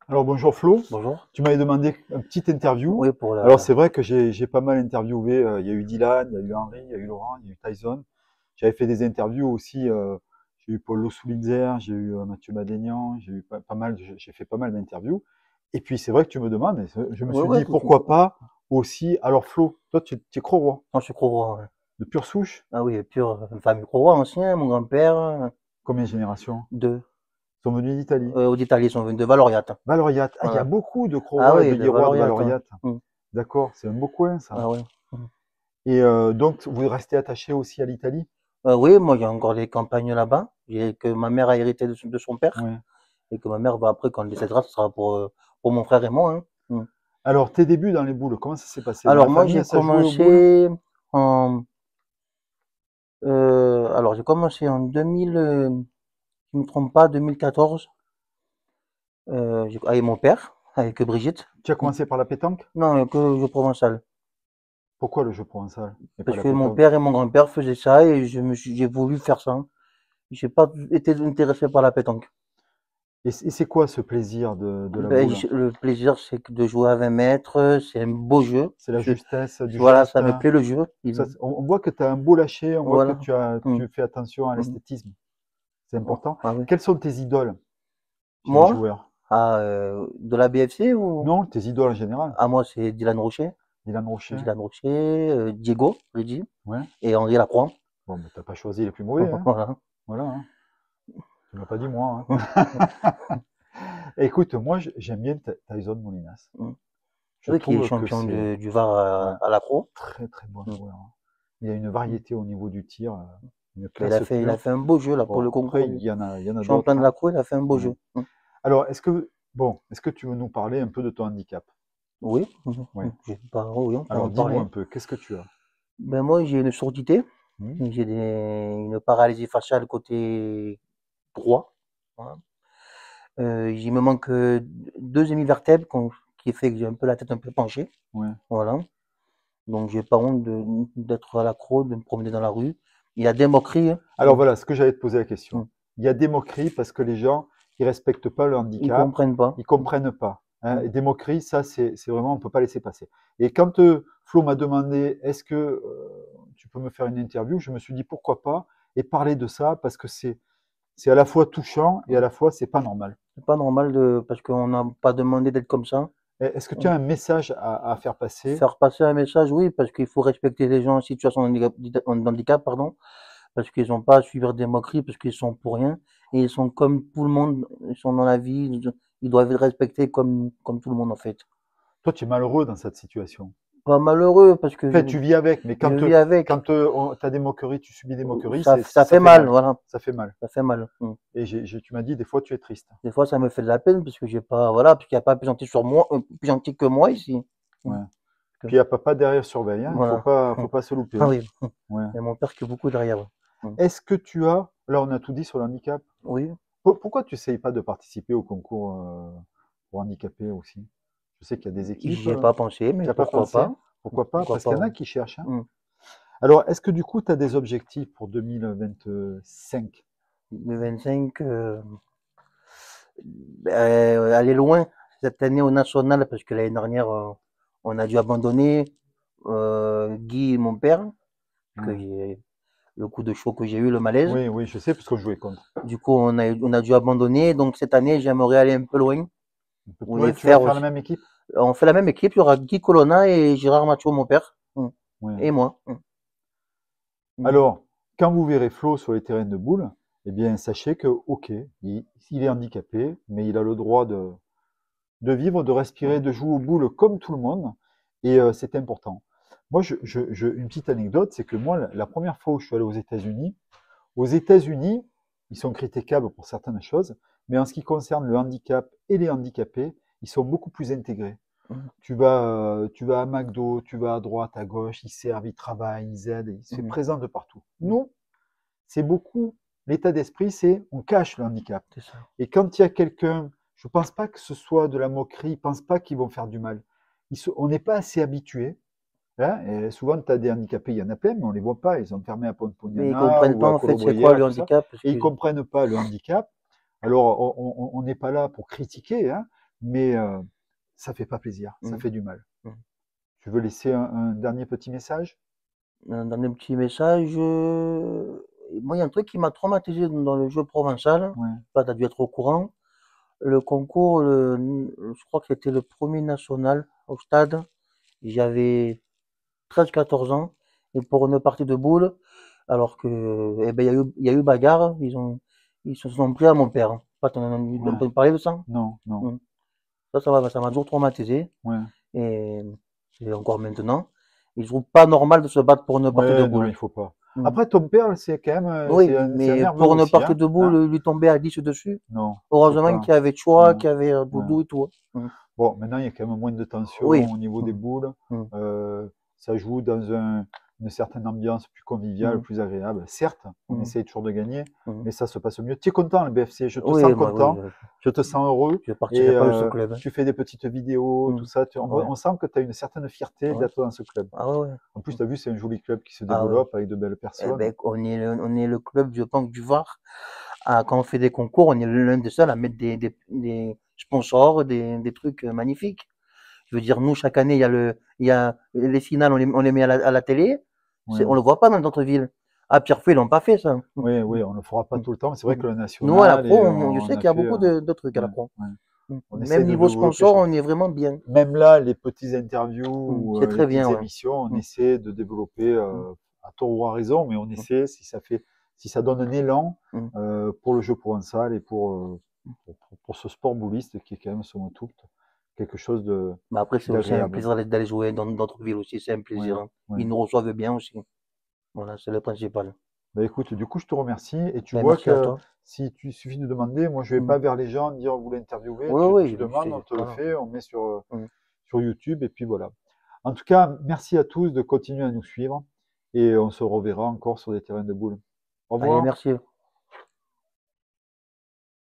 Alors bonjour Flo, Bonjour. tu m'avais demandé une petite interview. Oui, pour Alors la. c'est vrai que j'ai pas mal interviewé, il y a eu Dylan, il y a eu Henry, il y a eu Laurent, il y a eu Tyson. J'avais fait des interviews aussi, j'ai eu Paul Losulitzer, j'ai eu Mathieu Madénian, j'ai eu pas mal, j'ai fait pas mal d'interviews. Et puis c'est vrai que tu me demandes, et je me Oui, suis oui, dit pourquoi pas aussi. Alors Flo, toi tu es Crorois, moi je suis Crauroy. Ouais. de pure souche, Ah oui, pure famille Crauroy ancien, mon grand-père, combien de générations deux. sont venus d'Italie? D'Italie, ils sont venus de Valoriate. Valoriate, ah il y a Voilà. beaucoup de Ah Crorois et de oui, de Guérois de Valoriate. Valoriate. Mm. D'accord, c'est un beau coin ça. Ah oui. Mm. Et donc, vous restez attaché aussi à l'Italie? Oui, moi j'ai encore les campagnes là-bas, que ma mère a hérité de son père, Ouais. et que ma mère va après, quand elle décédera, ce sera pour mon frère et moi. Hein. Mm. Alors, tes débuts dans les boules, comment ça s'est passé? Dans la Alors moi famille, ça jouait aux boules? en, j'ai commencé en 2000, je ne me trompe pas, 2014. Avec mon père, avec Brigitte. Tu as Mm. commencé par la pétanque? Non, que le jeu provençal. Pourquoi le jeu provençal et pas Parce la que mon pétanque? père et mon grand-père faisaient ça et j'ai voulu faire ça. J'ai pas été intéressé par la pétanque. Et c'est quoi ce plaisir de la Ben, boule? le plaisir, c'est que de jouer à 20 mètres, c'est un beau jeu. C'est la justesse du Voilà, geste, ça me hein. plaît le jeu. On voit que tu as un beau lâcher, on voit que Voilà. Mm. tu fais attention à Mm. l'esthétisme. C'est Oh, important. ah oui. Quels sont tes idoles chez les Moi, joueurs? de la BFC ou Non, tes idoles en général. moi, c'est Dylan Rocher. Dylan Rocher? Dylan Rocher, Diego, Reggie Ouais. et Henri Lacroix. Bon, mais t'as pas choisi les plus mauvais, hein. Voilà. Voilà, hein. Tu m'as pas dit moi, hein. Écoute, moi, j'aime bien Tyson Molinas. Mm. Je Oui, qui est trouve que champion c'est du Var ouais, à l'accro. très très bon Mm. joueur, hein. Il y a une Mm. variété au niveau du tir, une Mais classe il a pure. fait un beau jeu là pour Bon, le après, concours il y en a champion d'autres, de hein. l'accro, il a fait un beau Ouais. jeu. Mm. Alors, est-ce que tu veux nous parler un peu de ton handicap? Oui, Ouais. j'ai pas, oui, on peut Alors, en dis-nous parler. un peu, qu'est-ce que tu as? Ben moi, j'ai une surdité, Hmm. une paralysie faciale côté droit. Voilà. Il me manque deux hémivertèbres qui fait que j'ai un peu la tête un peu penchée. Ouais. Voilà. Donc j'ai pas honte d'être à l'accro, de me promener dans la rue. Il y a des moqueries. Hein. Alors voilà, ce que j'allais te poser la Mm. question. Il y a des moqueries parce que les gens, ils respectent pas le Ils handicap, comprennent pas. ils comprennent pas, hein. Mm. Et des moqueries, ça, c'est vraiment, on peut pas laisser passer. Et quand Flo m'a demandé, est-ce que tu peux me faire une interview, je me suis dit pourquoi pas et parler de ça parce que c'est à la fois touchant et à la fois c'est pas normal. C'est pas normal parce qu'on n'a pas demandé d'être comme ça. Est-ce que tu as un message à faire passer? Faire passer un message, oui, parce qu'il faut respecter les gens en situation de handicap, pardon, parce qu'ils n'ont pas à subir des moqueries, parce qu'ils sont pour rien, et ils sont comme tout le monde, ils sont dans la vie, ils doivent être respectés comme tout le monde en fait. Toi, tu es malheureux dans cette situation. Pas malheureux, parce que En fait, tu vis avec, mais je vis avec, quand tu as des moqueries, tu subis des moqueries, ça ça fait fait mal, mal. voilà, Ça fait mal. ça fait mal. Mm. Et tu m'as dit, des fois, tu es triste. Des fois, ça me fait de la peine, parce que j'ai pas, voilà, parce qu'il n'y a pas plus gentil sur moi, plus gentil que moi ici. Mm. Ouais. Que- Puis il y a papa derrière surveille, hein. Voilà. Faut pas se louper, Ah hein. oui, Ouais. il y a mon père qui est beaucoup derrière. Mm. Est-ce que tu as, là on a tout dit sur le handicap, Oui, pourquoi tu n'essayes pas de participer au concours pour handicapés aussi? Je sais qu'il y a des équipes, j'y ai pas pensé, tu mais n'as pas pourquoi pensé? pas? Pourquoi pas? Pourquoi Parce qu'il pas? y en a Ouais. qui cherchent, hein. Mm. Alors, est-ce que du coup, tu as des objectifs pour 2025? Le 25, aller loin cette année au national, parce que l'année dernière, on a dû abandonner Guy, mon père, que Ouais. le coup de chaud que j'ai eu, le malaise. Oui, oui, je sais, parce qu'on jouait contre. Du coup, on a dû abandonner. Donc cette année, j'aimerais aller un peu loin. Un peu On plus les loin, tu vas faire faire la aussi. même équipe? On fait la même équipe. Il y aura Guy Colonna et Gérard Mathieu, mon père. Ouais. Et moi. Mm. Alors, quand vous verrez Flo sur les terrains de boules, eh bien, sachez que, ok, il est handicapé, mais il a le droit de vivre, de respirer, de jouer aux boules comme tout le monde, et c'est important. Moi, une petite anecdote, c'est que moi, la première fois où je suis allé aux États-Unis, ils sont critiquables pour certaines choses, mais en ce qui concerne le handicap et les handicapés, ils sont beaucoup plus intégrés. Mm. Tu vas à McDo, tu vas à droite, à gauche, ils servent, ils travaillent, ils aident, ils se Mm. présentent de partout. Nous, c'est beaucoup, l'état d'esprit, c'est on cache le handicap. C'est ça. Et quand il y a quelqu'un, je ne pense pas que ce soit de la moquerie, ils ne pensent pas qu'ils vont faire du mal. On n'est pas assez habitués. Hein, et souvent, tu as des handicapés, il y en a plein, mais on ne les voit pas. Ils sont fermés à Mais ils Pontponiana comprennent ou pas à en fait c'est quoi Colobrières et le tout ça. handicap, parce Et ils que ne comprennent pas le handicap. Alors, on n'est pas là pour critiquer, hein, mais ça fait pas plaisir, ça Mm. fait du mal. Mm. Tu veux laisser un dernier petit message? Un dernier petit message. Moi, il y a un truc qui m'a traumatisé dans le jeu provençal. Ouais, Tu as dû être au courant. Le concours, je crois que c'était le premier national au stade. J'avais 13-14 ans. Et pour une partie de boules, alors que, eh ben, il y a eu bagarre. Ils se sont pris à mon père. Pas t'en as ouais, entendu parler de ça? non, non, Mm. Ça m'a toujours traumatisé. ouais. Et, et encore maintenant. Et je trouve pas normal de se battre pour une partie de Ouais, non, il boules. faut pas. Mm. Après, ton père, c'est quand même, Oui, c'est un mais nerveux pour une aussi, partie hein? de Hein? boules, lui tomber à 10 dessus. Non, faut Heureusement pas. qu'il y avait Choi, Ouais, qu'il y avait ouais. Doudou et tout. Mm. Bon, maintenant, il y a quand même moins de tension Oui. au niveau des Mm. boules. Mm. Euh, Ça joue dans une certaine ambiance plus conviviale, Mm. plus agréable. Certes, on Mm. essaye toujours de gagner, Mm. mais ça se passe mieux. Tu es content, le BFC, je te Oui, sens moi, oui, content, je te sens heureux, je et partirai pas de ce club, hein. tu fais des petites vidéos, tout Mm. ça. Ouais. On sent que tu as une certaine fierté Ouais. d'être dans ce club. Ah ouais, ouais. En plus, Mm. tu as vu, c'est un joli club qui se Ah ouais. développe avec de belles Eh personnes. ben, on est le club, je pense, du Var. Quand on fait des concours, on est l'un des seuls à mettre des sponsors, des trucs magnifiques. Je veux dire, nous, chaque année, il y a les finales, on les met à la télé. Ouais. On le voit pas dans d'autres villes. À Pierrefonds, ils l'ont pas fait, ça. Oui, oui, on ne le fera pas Mm. tout le temps, mais c'est vrai Mm. que le Nous, à la national, pro, et je on sais a qu'il y a fait, beaucoup de trucs à ouais, la pro. ouais. Mm. On essaie Même de niveau développer sponsor, on est vraiment bien. même là, les petites interviews Mm. ou C'est les très petites bien, ouais. émissions, on Mm. essaie de développer Mm. à tort ou à raison, mais on Mm. essaie si ça donne un élan Mm. pour le jeu provençal et pour ce sport bouliste qui est quand même, somme toute, quelque chose Mais après, c'est aussi un d'agréable. plaisir d'aller jouer dans d'autres villes aussi. C'est un Ouais, plaisir, hein. ouais. Ils nous reçoivent bien aussi. Voilà, c'est le principal. Bah écoute, du coup, je te remercie et tu Ben, vois merci à que toi. si tu suffit de demander, moi je vais Mm. pas vers les gens dire vous l'interviewer, Oui, tu oui, demandes, on te le voilà. fait, on met Mm. sur YouTube et puis voilà. En tout cas, merci à tous de continuer à nous suivre et on se reverra encore sur des terrains de boules. Au Allez, revoir. merci.